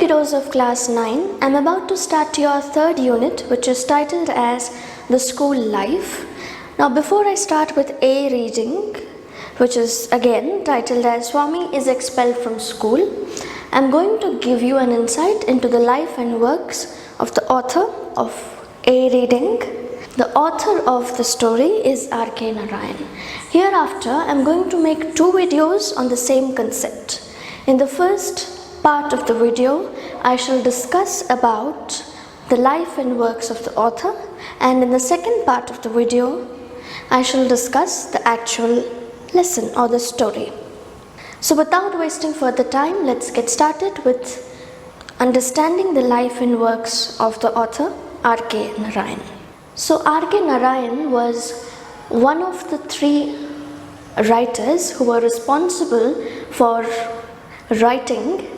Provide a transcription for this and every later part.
kiddos of class 9, I'm about to start your third unit, which is titled as The School Life. Now before I start with A reading, which is again titled as Swami is expelled from school, I'm going to give you an insight into the life and works of the author of A reading. The author of the story is RK Narayan. Hereafter, I'm going to make two videos on the same concept. In the first part of the video, I shall discuss about the life and works of the author, and in the second part of the video, I shall discuss the actual lesson or the story. So without wasting further time, let's get started with understanding the life and works of the author RK Narayan. So RK Narayan was one of the three writers who were responsible for writing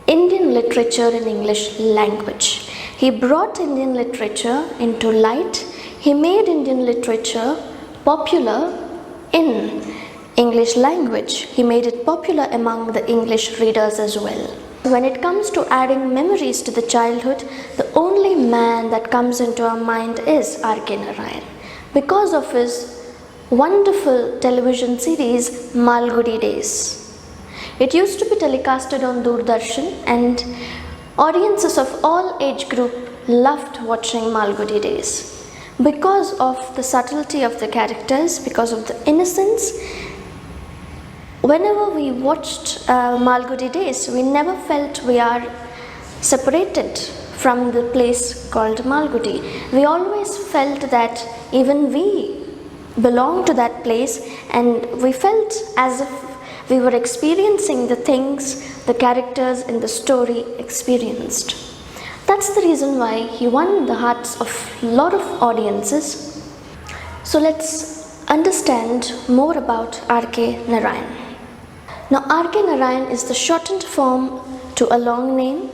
Indian literature in English language. He brought Indian literature into light. He made Indian literature popular in English language. He made it popular among the English readers as well. When it comes to adding memories to the childhood, the only man that comes into our mind is RK Narayan, because of his wonderful television series Malgudi Days. It used to be telecasted on Doordarshan, and audiences of all age group loved watching Malgudi Days because of the subtlety of the characters, because of the innocence. Whenever we watched Malgudi Days, we never felt we are separated from the place called Malgudi. We always felt that even we belong to that place, and we felt as if we were experiencing the things the characters in the story experienced. That's the reason why he won the hearts of a lot of audiences. So let's understand more about RK Narayan. Now RK Narayan is the shortened form to a long name,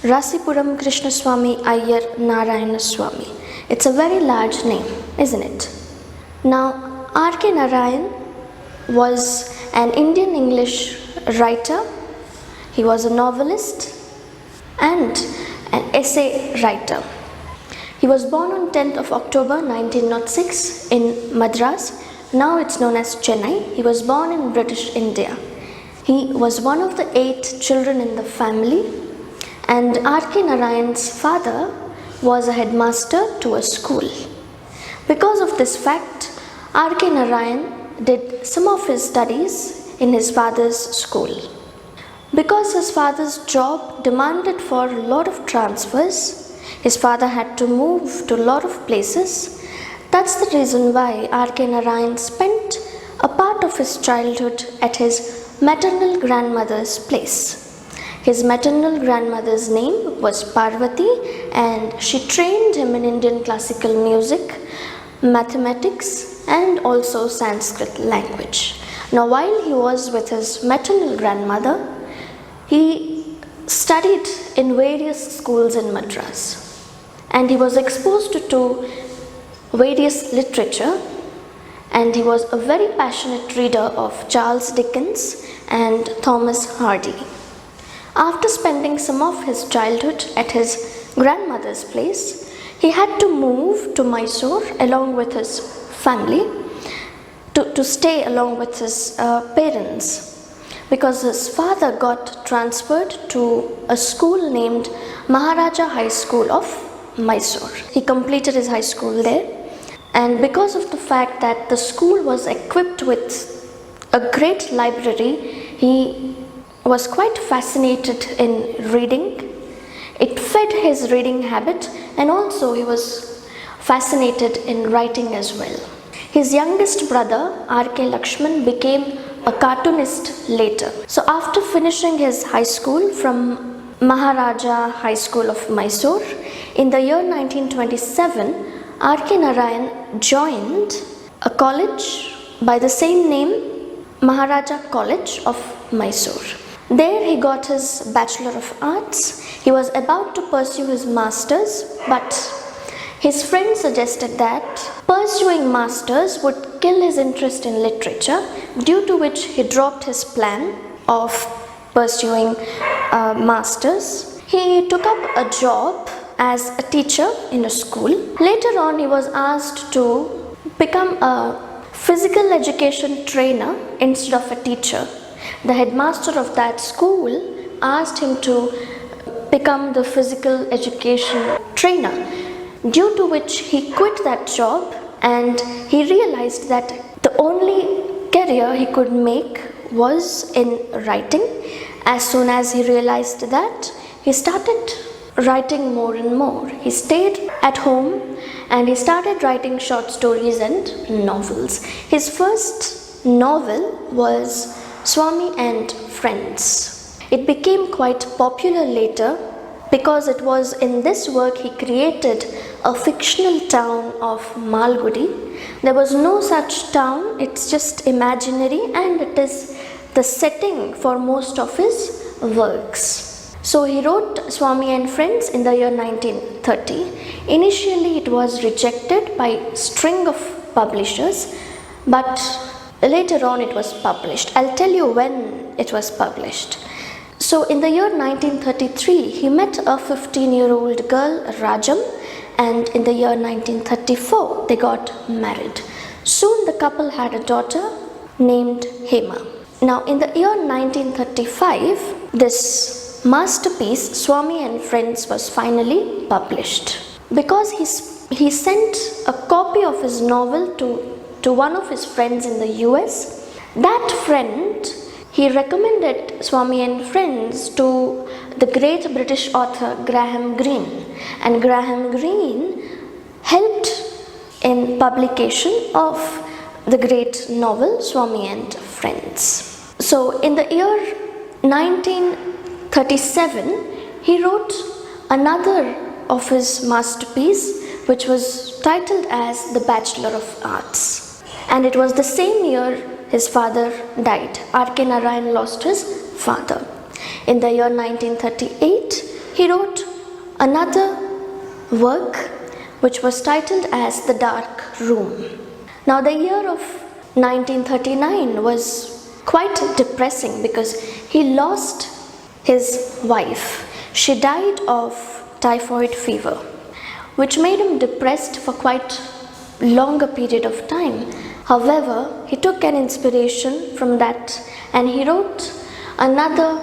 Rasipuram Krishna Swami Iyer Narayana Swami. It's a very large name, isn't it? Now RK Narayan was an Indian English writer. He was a novelist and an essay writer. He was born on 10th of October 1906 in Madras. Now it's known as Chennai. He was born in British India. He was one of the 8 children in the family, and RK Narayan's father was a headmaster to a school. Because of this fact, RK Narayan did some of his studies in his father's school. Because his father's job demanded for a lot of transfers, his father had to move to a lot of places. That's the reason why RK Narayan spent a part of his childhood at his maternal grandmother's place. His maternal grandmother's name was Parvati, and she trained him in Indian classical music, mathematics, and also Sanskrit language. Now while he was with his maternal grandmother, he studied in various schools in Madras, and he was exposed to various literature, and he was a very passionate reader of Charles Dickens and Thomas Hardy. After spending some of his childhood at his grandmother's place, he had to move to Mysore along with his family to stay along with his parents, because his father got transferred to a school named Maharaja High School of Mysore. He completed his high school there, and because of the fact that the school was equipped with a great library, he was quite fascinated in reading. It fed his reading habit, and also he was fascinated in writing as well. His youngest brother, RK Lakshman, became a cartoonist later. So after finishing his high school from Maharaja High School of Mysore, in the year 1927, RK Narayan joined a college by the same name, Maharaja College of Mysore. There he got his Bachelor of Arts. He was about to pursue his Masters, but his friend suggested that pursuing Masters would kill his interest in literature, due to which he dropped his plan of pursuing master's. He took up a job as a teacher in a school. Later on, he was asked to become a physical education trainer instead of a teacher. The headmaster of that school asked him to become the physical education trainer, due to which he quit that job, and he realized that the only career he could make was in writing. As soon as he realized that, he started writing more and more. He stayed at home and he started writing short stories and novels. His first novel was Swami and Friends. It became quite popular later because it was in this work he created a fictional town of Malgudi. There was no such town, it's just imaginary, and it is the setting for most of his works. So he wrote Swami and Friends in the year 1930. Initially it was rejected by a string of publishers, but later on it was published. I'll tell you when it was published. So in the year 1933, he met a 15-year-old girl, Rajam, and in the year 1934, they got married. Soon the couple had a daughter named Hema. Now in the year 1935, this masterpiece, Swami and Friends, was finally published. Because he sent a copy of his novel to one of his friends in the US, that friend, he recommended Swami and Friends to the great British author Graham Greene, and Graham Greene helped in publication of the great novel Swami and Friends. So in the year 1937, he wrote another of his masterpiece, which was titled as The Bachelor of Arts. And it was the same year his father died. RK Narayan lost his father. In the year 1938, he wrote another work which was titled as The Dark Room. Now the year of 1939 was quite depressing because he lost his wife. She died of typhoid fever, which made him depressed for quite a longer period of time. However, he took an inspiration from that and he wrote another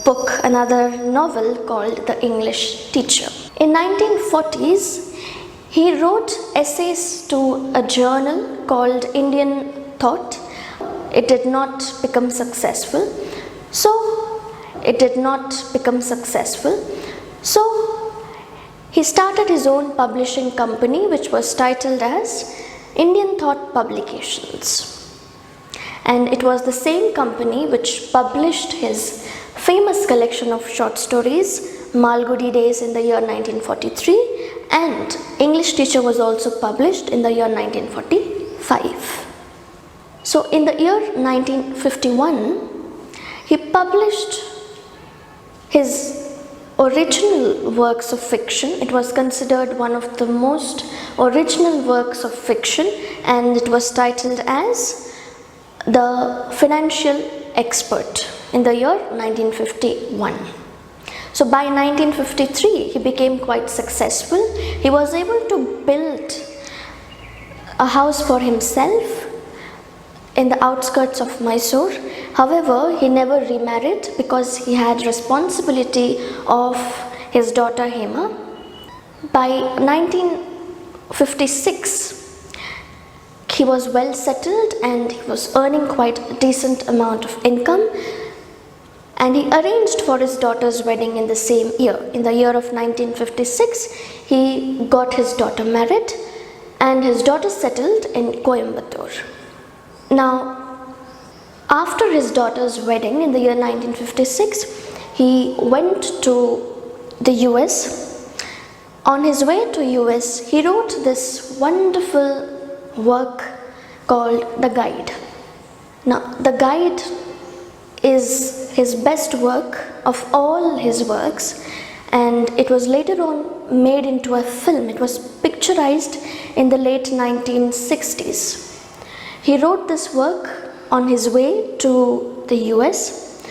book, another novel called The English Teacher. In 1940s, he wrote essays to a journal called Indian Thought. It did not become successful. So he started his own publishing company, which was titled as Indian Thought Publications. And it was the same company which published his famous collection of short stories, Malgudi Days, in the year 1943, and English Teacher was also published in the year 1945. So in the year 1951, he published his original works of fiction. It was considered one of the most original works of fiction, and it was titled as The Financial Expert in the year 1951. So by 1953, he became quite successful. He was able to build a house for himself in the outskirts of Mysore. However, he never remarried because he had responsibility of his daughter Hema. By 1956, he was well settled and he was earning quite a decent amount of income, and he arranged for his daughter's wedding in the same year. In the year of 1956, he got his daughter married and his daughter settled in Coimbatore. Now, after his daughter's wedding in the year 1956, he went to the US. On his way to US, he wrote this wonderful work called The Guide. Now, The Guide is his best work of all his works, and it was later on made into a film. It was picturized in the late 1960s. He wrote this work on his way to the US.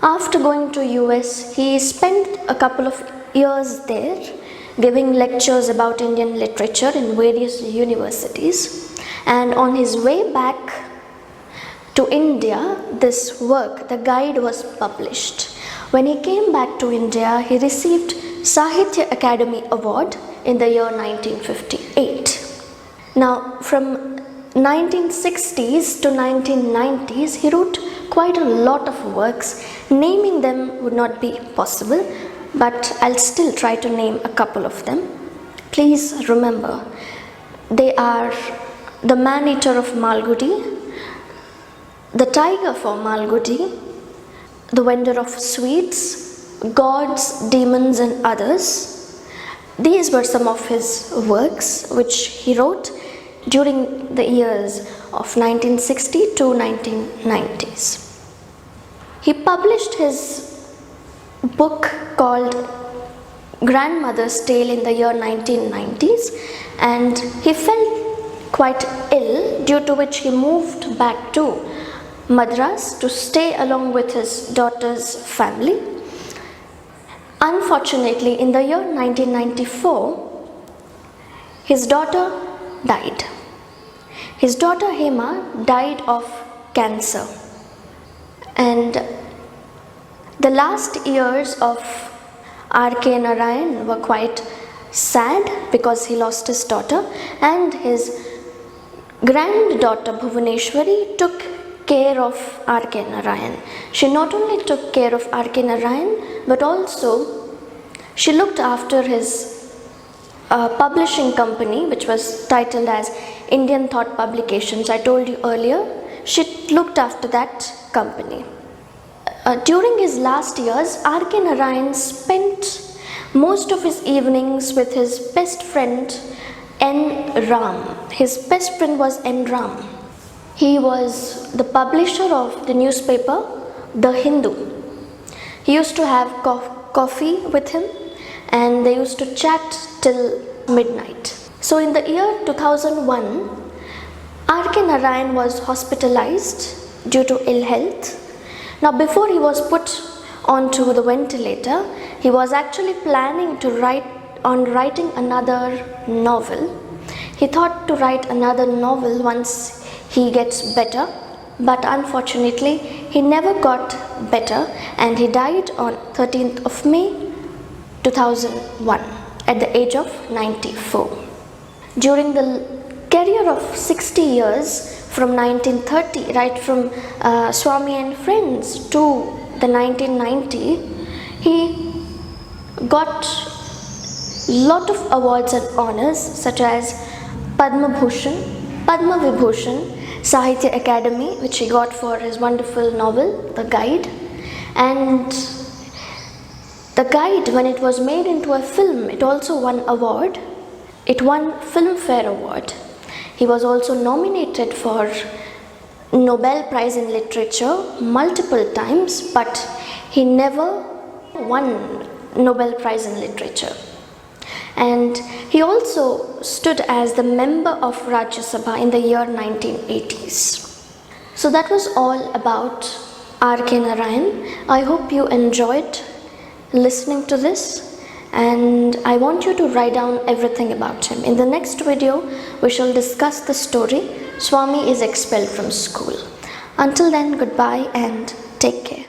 After going to US, he spent a couple of years there giving lectures about Indian literature in various universities. And on his way back to India, this work, the guide, was published. When he came back to India, he received Sahitya Academy Award in the year 1958. Now, from 1960s to 1990s, he wrote quite a lot of works. Naming them would not be possible, but I'll still try to name a couple of them. Please remember, they are The Man-Eater of Malgudi, The Tiger for Malgudi, The Vendor of Sweets, Gods, Demons and Others. These were some of his works which he wrote during the years of 1960 to 1990s. He published his book called Grandmother's Tale in the year 1990s, and he felt quite ill, due to which he moved back to Madras to stay along with his daughter's family. Unfortunately, in the year 1994, his daughter died. His daughter Hema died of cancer. And the last years of RK Narayan were quite sad because he lost his daughter, and his granddaughter Bhuvaneshwari took care of RK Narayan. She not only took care of RK Narayan, but also she looked after his publishing company, which was titled as Indian Thought Publications. I told you earlier, she looked after that company. During his last years, RK Narayan spent most of his evenings with his best friend N. Ram. His best friend was N. Ram. He was the publisher of the newspaper The Hindu. He used to have coffee with him, and they used to chat till midnight. So in the year 2001, RK Narayan was hospitalized due to ill health. Now, before he was put onto the ventilator, he was actually planning to writing another novel. He thought to write another novel once he gets better, but unfortunately he never got better, and he died on 13th of May 2001 at the age of 94. During the career of 60 years, from 1930, right from Swami and Friends to the 1990, he got lot of awards and honors such as Padma Bhushan, Padma Vibhushan, Sahitya Academy, which he got for his wonderful novel, The Guide. And The Guide, when it was made into a film, it also won award. It won Filmfare Award. He was also nominated for Nobel Prize in Literature multiple times, but he never won Nobel Prize in Literature. And he also stood as the member of Rajya Sabha in the year 1980s. So that was all about RK Narayan. I hope you enjoyed listening to this, and I want you to write down everything about him. In the next video, we shall discuss the story Swami is expelled from school. Until then, goodbye and take care.